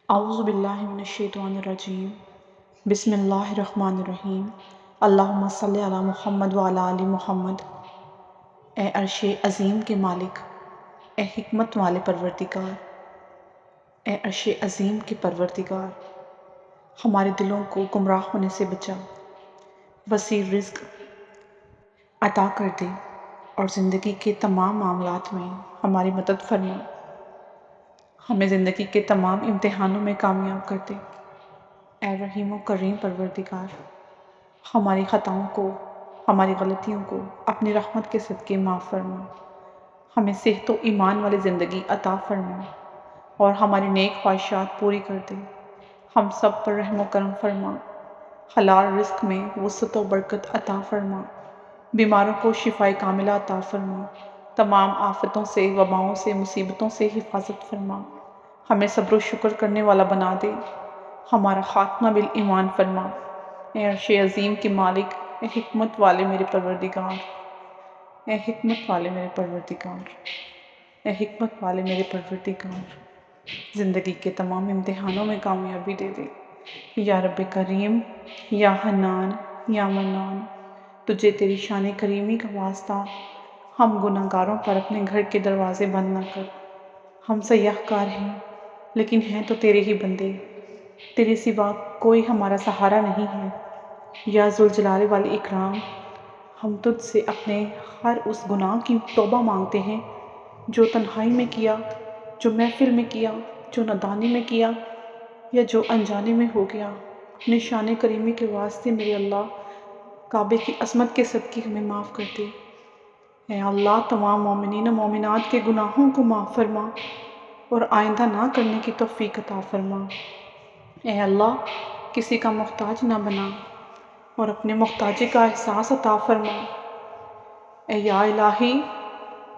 اعوذ باللہ من الشیطان الرجیم بسم اللہ الرحمن الرحیم اللہم صلی علی محمد وعلی آل محمد۔ اے عرش عظیم کے مالک، اے حکمت والے پروردگار، اے عرش عظیم کے پروردگار، ہمارے دلوں کو گمراہ ہونے سے بچا، وسیع رزق عطا کر دے اور زندگی کے تمام معاملات میں ہماری مدد فرما، ہمیں زندگی کے تمام امتحانوں میں کامیاب کر دے۔ اے رحیم و کریم پروردگار، ہماری خطاؤں کو، ہماری غلطیوں کو اپنی رحمت کے صدقے معاف فرما، ہمیں صحت و ایمان والی زندگی عطا فرما اور ہماری نیک خواہشات پوری کر دے۔ ہم سب پر رحم و کرم فرما، حلال رزق میں وسعت و برکت عطا فرما، بیماروں کو شفائے کاملہ عطا فرما، تمام آفتوں سے، وباؤں سے، مصیبتوں سے حفاظت فرما، ہمیں صبر و شکر کرنے والا بنا دے، ہمارا خاتمہ بالایمان فرما۔ اے عرش عظیم کے مالک، اے حکمت والے میرے پروردگار، اے حکمت والے میرے پروردگار، اے حکمت والے میرے پروردگار، زندگی کے تمام امتحانوں میں کامیابی دے دے۔ یا رب کریم، یا حنان، یا منان، تجھے تیری شان کریمی کا واسطہ، ہم گناہ گاروں پر اپنے گھر کے دروازے بند نہ کر۔ ہم سیاہ کار ہیں لیکن ہیں تو تیرے ہی بندے، تیرے سوا کوئی ہمارا سہارا نہیں ہے۔ یا ذوالجلال والاکرام، ہم تجھ سے اپنے ہر اس گناہ کی توبہ مانگتے ہیں جو تنہائی میں کیا، جو محفل میں کیا، جو نادانی میں کیا یا جو انجانے میں ہو گیا۔ اپنے شان کریمی کے واسطے میرے اللہ، کعبے کی عظمت کے صدقے ہمیں معاف کر دے۔ اے اللہ، تمام مومنین و مومنات کے گناہوں کو معاف فرما اور آئندہ نہ کرنے کی توفیق عطا فرما۔ اے اللہ، کسی کا محتاج نہ بنا اور اپنے محتاجی کا احساس عطا فرما۔ اے یا الہی،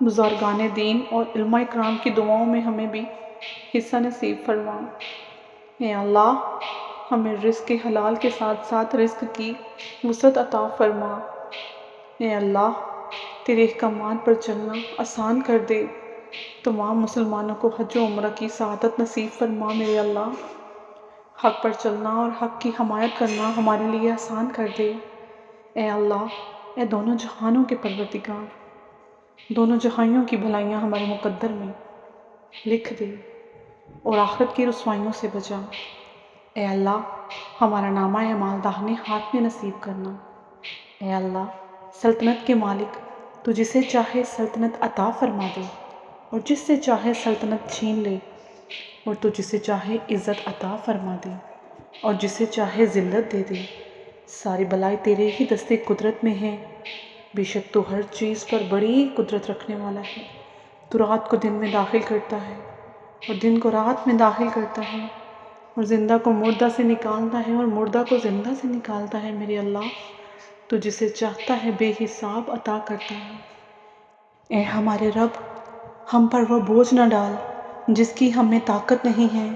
بزرگان دین اور علماء اکرام کی دعاؤں میں ہمیں بھی حصہ نصیب فرما۔ اے اللہ، ہمیں رزق حلال کے ساتھ ساتھ رزق کی وسعت عطا فرما۔ اے اللہ، تیرے احکامات پر چلنا آسان کر دے، تمام مسلمانوں کو حج و عمرہ کی سعادت نصیب فرما۔ میرے اللہ، حق پر چلنا اور حق کی حمایت کرنا ہمارے لیے آسان کر دے۔ اے اللہ، اے دونوں جہانوں کے پروردگار، دونوں جہانوں کی بھلائیاں ہمارے مقدر میں لکھ دے اور آخرت کی رسوائیوں سے بچا۔ اے اللہ، ہمارا نامہ اعمال داہنے ہاتھ میں نصیب کرنا۔ اے اللہ، سلطنت کے مالک، تو جسے چاہے سلطنت عطا فرما دے اور جس سے چاہے سلطنت چھین لے، اور تو جسے چاہے عزت عطا فرما دے اور جسے چاہے ذلت دے دے۔ ساری بلائی تیرے ہی دستے قدرت میں ہے، بے شک تو ہر چیز پر بڑی قدرت رکھنے والا ہے۔ تو رات کو دن میں داخل کرتا ہے اور دن کو رات میں داخل کرتا ہے، اور زندہ کو مردہ سے نکالتا ہے اور مردہ کو زندہ سے نکالتا ہے۔ میرے اللہ، تو جسے چاہتا ہے بے حساب عطا کرتا ہے۔ اے ہمارے رب، ہم پر وہ بوجھ نہ ڈال جس کی ہمیں طاقت نہیں ہے،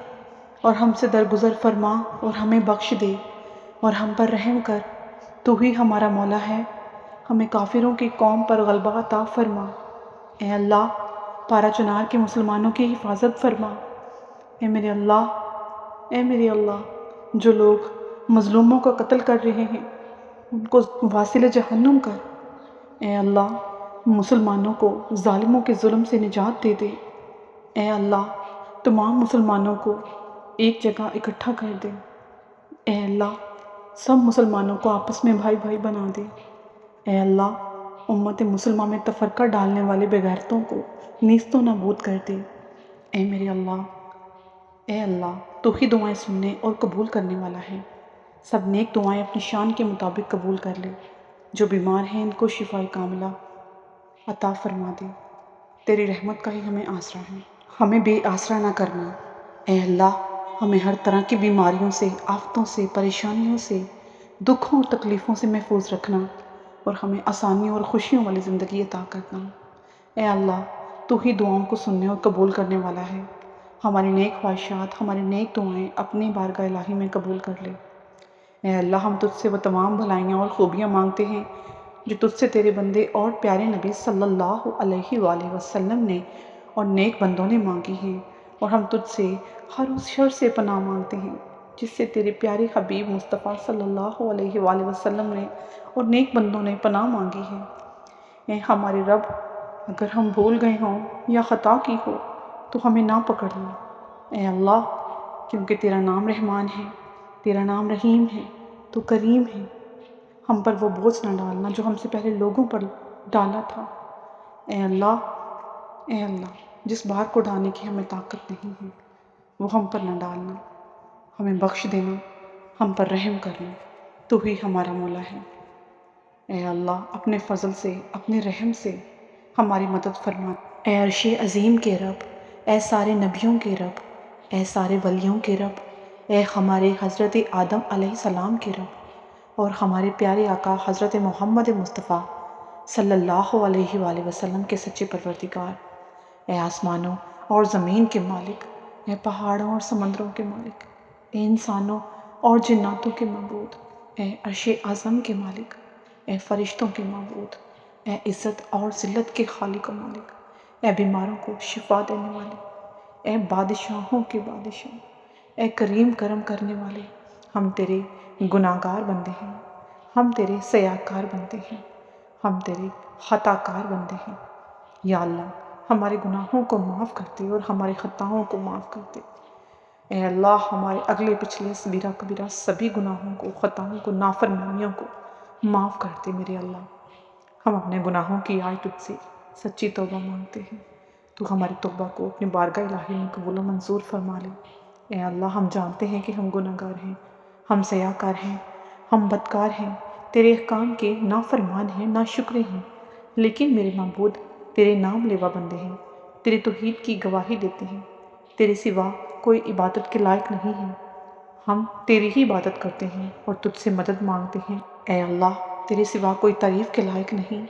اور ہم سے درگزر فرما اور ہمیں بخش دے اور ہم پر رحم کر۔ تو ہی ہمارا مولا ہے، ہمیں کافروں کی قوم پر غلبہ عطا فرما۔ اے اللہ، پارا چنار کے مسلمانوں کی حفاظت فرما۔ اے میرے اللہ، اے میرے اللہ، جو لوگ مظلوموں کو قتل کر رہے ہیں ان کو واصل جہنم کر۔ اے اللہ، مسلمانوں کو ظالموں کے ظلم سے نجات دے دے۔ اے اللہ، تمام مسلمانوں کو ایک جگہ اکٹھا کر دے۔ اے اللہ، سب مسلمانوں کو آپس میں بھائی بھائی بنا دے۔ اے اللہ، امت مسلمہ میں تفرقہ ڈالنے والے بغیرتوں کو نیست و نابود کر دے۔ اے میرے اللہ، اے اللہ، تو ہی دعائیں سننے اور قبول کرنے والا ہے۔ سب نیک دعائیں اپنی شان کے مطابق قبول کر لے۔ جو بیمار ہیں ان کو شفائے کاملہ عطا فرما دے۔ تیری رحمت کا ہی ہمیں آسرا ہے، ہمیں بے آسرا نہ کرنا۔ اے اللہ، ہمیں ہر طرح کی بیماریوں سے، آفتوں سے، پریشانیوں سے، دکھوں اور تکلیفوں سے محفوظ رکھنا اور ہمیں آسانیوں اور خوشیوں والی زندگی عطا کرنا۔ اے اللہ، تو ہی دعاؤں کو سننے اور قبول کرنے والا ہے۔ ہماری نیک خواہشات، ہماری نیک دعائیں اپنی بارگاہ الہی میں قبول کر لے۔ اے اللہ، ہم تجھ سے وہ تمام بھلائیاں اور خوبیاں مانگتے ہیں جو تجھ سے تیرے بندے اور پیارے نبی صلی اللہ علیہ وآلہ وسلم نے اور نیک بندوں نے مانگی ہیں، اور ہم تجھ سے ہر اس شر سے پناہ مانگتے ہیں جس سے تیرے پیارے حبیب مصطفیٰ صلی اللہ علیہ وآلہ وسلم نے اور نیک بندوں نے پناہ مانگی ہے۔ اے ہمارے رب، اگر ہم بھول گئے ہوں یا خطا کی ہو تو ہمیں نہ پکڑ لو اے اللہ، کیونکہ تیرا نام رحمان ہے، تیرا نام رحیم ہے، تو کریم ہے۔ ہم پر وہ بوجھ نہ ڈالنا جو ہم سے پہلے لوگوں پر ڈالا تھا۔ اے اللہ، اے اللہ، جس بار کو ڈالنے کی ہمیں طاقت نہیں ہے وہ ہم پر نہ ڈالنا، ہمیں بخش دینا، ہم پر رحم کرنا، تو ہی ہمارا مولا ہے۔ اے اللہ، اپنے فضل سے، اپنے رحم سے ہماری مدد فرما۔ اے عرش عظیم کے رب، اے سارے نبیوں کے رب، اے سارے ولیوں کے رب، اے ہمارے حضرت آدم علیہ السلام کے رب اور ہمارے پیارے آقا حضرت محمد مصطفیٰ صلی اللہ علیہ وآلہ وسلم کے سچے پروردگار، اے آسمانوں اور زمین کے مالک، اے پہاڑوں اور سمندروں کے مالک، اے انسانوں اور جناتوں کے معبود، اے عرش اعظم کے مالک، اے فرشتوں کے معبود، اے عزت اور ذلت کے خالق و مالک، اے بیماروں کو شفا دینے والے، اے بادشاہوں کے بادشاہ، اے کریم کرم کرنے والے، ہم تیرے گناہ گار بندے ہیں، ہم تیرے سیاکار بندے ہیں، ہم تیرے خطا کار بندے ہیں۔ یا اللہ، ہمارے گناہوں کو معاف کرتے اور ہمارے خطاؤں کو معاف کرتے۔ اے اللہ، ہمارے اگلے پچھلے صغیرہ کبیرہ سبھی گناہوں کو، خطاؤں کو، نافرمانیوں کو معاف کرتے میرے اللہ۔ ہم اپنے گناہوں کی آج تجھ سے سچی توبہ مانگتے ہیں، تو ہماری توبہ کو اپنی بارگاہ الہی میں قبول و منظور فرما لے۔ اے اللہ، ہم جانتے ہیں کہ ہم گناہ گار ہیں، ہم سیاکار ہیں، ہم بدکار ہیں، تیرے احکام کے نافرمان ہیں، ناشکرے ہیں، لیکن میرے معبود تیرے نام لیوا بندے ہیں، تیری توحید کی گواہی دیتے ہیں، تیرے سوا کوئی عبادت کے لائق نہیں ہے۔ ہم تیری ہی عبادت کرتے ہیں اور تجھ سے مدد مانگتے ہیں۔ اے اللہ، تیرے سوا کوئی تعریف کے لائق نہیں۔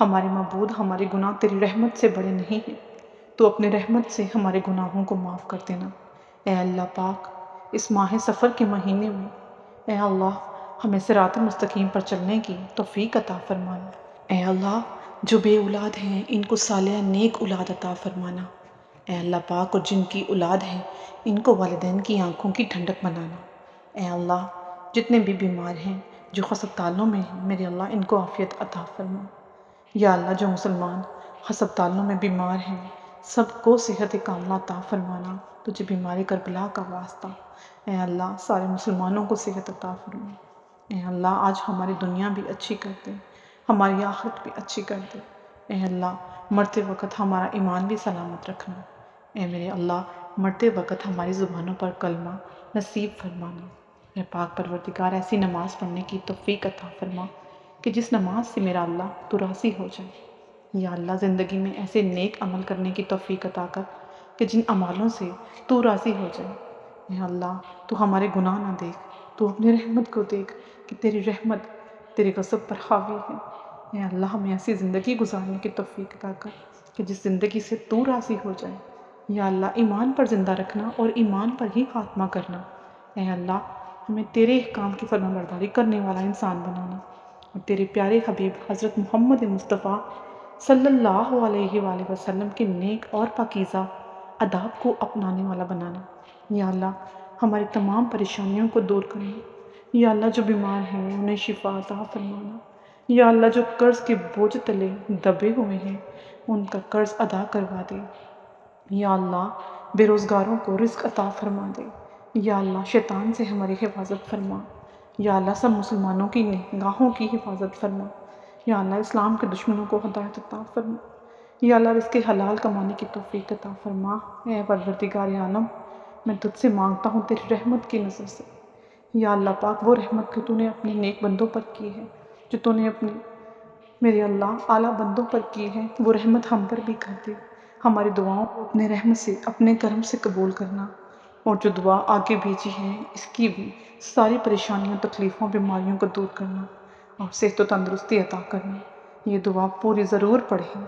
ہمارے معبود، ہمارے گناہ تیری رحمت سے بڑے نہیں ہیں، تو اپنے رحمت سے ہمارے گناہوں کو معاف کر دینا۔ اے اللہ پاک، اس ماہ سفر کے مہینے میں اے اللہ ہمیں صراط مستقیم پر چلنے کی توفیق عطا فرمانا۔ اے اللہ، جو بے اولاد ہیں ان کو صالح نیک اولاد عطا فرمانا۔ اے اللہ پاک، اور جن کی اولاد ہے ان کو والدین کی آنکھوں کی ٹھنڈک بنانا۔ اے اللہ، جتنے بھی بیمار ہیں، جو ہسپتالوں میں ہیں، میرے اللہ ان کو عافیت عطا فرما۔ یا اللہ، جو مسلمان ہسپتالوں میں بیمار ہیں سب کو صحت کاملہ عطا فرمانا۔ تجھے بیماری کربلا کا واسطہ، اے اللہ سارے مسلمانوں کو صحت عطا فرما۔ اے اللہ، آج ہماری دنیا بھی اچھی کر دے، ہماری آخرت بھی اچھی کر دے۔ اے اللہ، مرتے وقت ہمارا ایمان بھی سلامت رکھنا۔ اے میرے اللہ، مرتے وقت ہماری زبانوں پر کلمہ نصیب فرمانا۔ اے پاک پروردگار، ایسی نماز پڑھنے کی توفیق عطا فرما کہ جس نماز سے میرا اللہ تو راضی ہو جائے۔ یا اللہ، زندگی میں ایسے نیک عمل کرنے کی توفیق عطا کر کہ جن اعمالوں سے تو راضی ہو جائے۔ اے اللہ، تو ہمارے گناہ نہ دیکھ، تو اپنی رحمت کو دیکھ کہ تیری رحمت تیرے غضب پر حاوی ہے۔ اے اللہ، ہمیں ایسی زندگی گزارنے کی توفیق عطا کر کہ جس زندگی سے تو راضی ہو جائے۔ یا اللہ، ایمان پر زندہ رکھنا اور ایمان پر ہی خاتمہ کرنا۔ اے اللہ، ہمیں تیرے احکام کی فرمانبرداری کرنے والا انسان بنانا اور تیرے پیارے حبیب حضرت محمد مصطفیٰ صلی اللہ علیہ وآلہ وسلم کے نیک اور پاکیزہ آداب کو اپنانے والا بنانا۔ یا اللہ، ہماری تمام پریشانیوں کو دور کرنا۔ یا اللہ، جو بیمار ہیں انہیں شفا عطا فرمانا۔ یا اللہ، جو قرض کے بوجھ تلے دبے ہوئے ہیں ان کا قرض ادا کروا دے۔ یا اللہ، بے روزگاروں کو رزق عطا فرما دے۔ یا اللہ، شیطان سے ہماری حفاظت فرما۔ یا اللہ، سب مسلمانوں کی نگاہوں کی حفاظت فرما۔ یا اللہ، اسلام کے دشمنوں کو ہدایت عطا فرما۔ یا اللہ، رزق حلال کمانے کی توفیق عطا فرما۔ اے پروردگار عالم، میں تجھ سے مانگتا ہوں تیری رحمت کی نظر سے۔ یا اللہ پاک، وہ رحمت جو تو نے اپنے نیک بندوں پر کی ہے، جو تو نے اپنے میرے اللہ اعلیٰ بندوں پر کی ہے، وہ رحمت ہم پر بھی کر دے۔ ہماری دعاؤں کو اپنے رحمت سے، اپنے کرم سے قبول کرنا، اور جو دعا آگے بھیجی ہے اس کی بھی ساری پریشانیوں، تکلیفوں، بیماریوں کو دور کرنا اور صحت و تندرستی عطا کرنا۔ یہ دعا پوری ضرور پڑھیں۔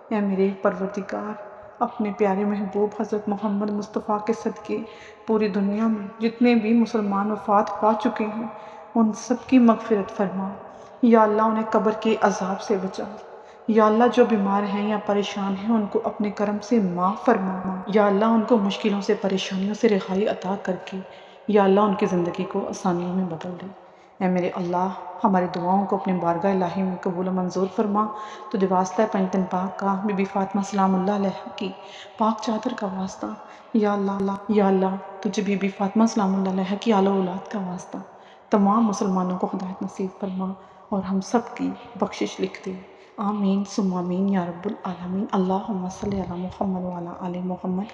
اے میرے پروردگار، اپنے پیارے محبوب حضرت محمد مصطفیٰ کے صدقے پوری دنیا میں جتنے بھی مسلمان وفات پا چکے ہیں ان سب کی مغفرت فرما۔ یا اللہ، انہیں قبر کے عذاب سے بچا۔ یا اللہ جو بیمار ہیں یا پریشان ہیں ان کو اپنے کرم سے معاف فرما، یا اللہ ان کو مشکلوں سے پریشانیوں سے رہائی عطا کر کے یا اللہ ان کی زندگی کو آسانیوں میں بدل دے۔ اے میرے اللہ ہماری دعاؤں کو اپنے بارگاہ الہی میں قبول و منظور فرما۔ تو واسطہ پنجتن پاک کا بی بی فاطمہ سلام اللہ علیہ کی پاک چادر کا واسطہ، یا اللہ تجھے بی بی فاطمہ سلام اللہ علیہ کی آل و اولاد کا واسطہ تمام مسلمانوں کو ہدایت نصیب فرما اور ہم سب کی بخشش لکھ دے۔ آمین ثم آمین یا رب العالمین۔ اللہم صلی علی محمد وعلی آل محمد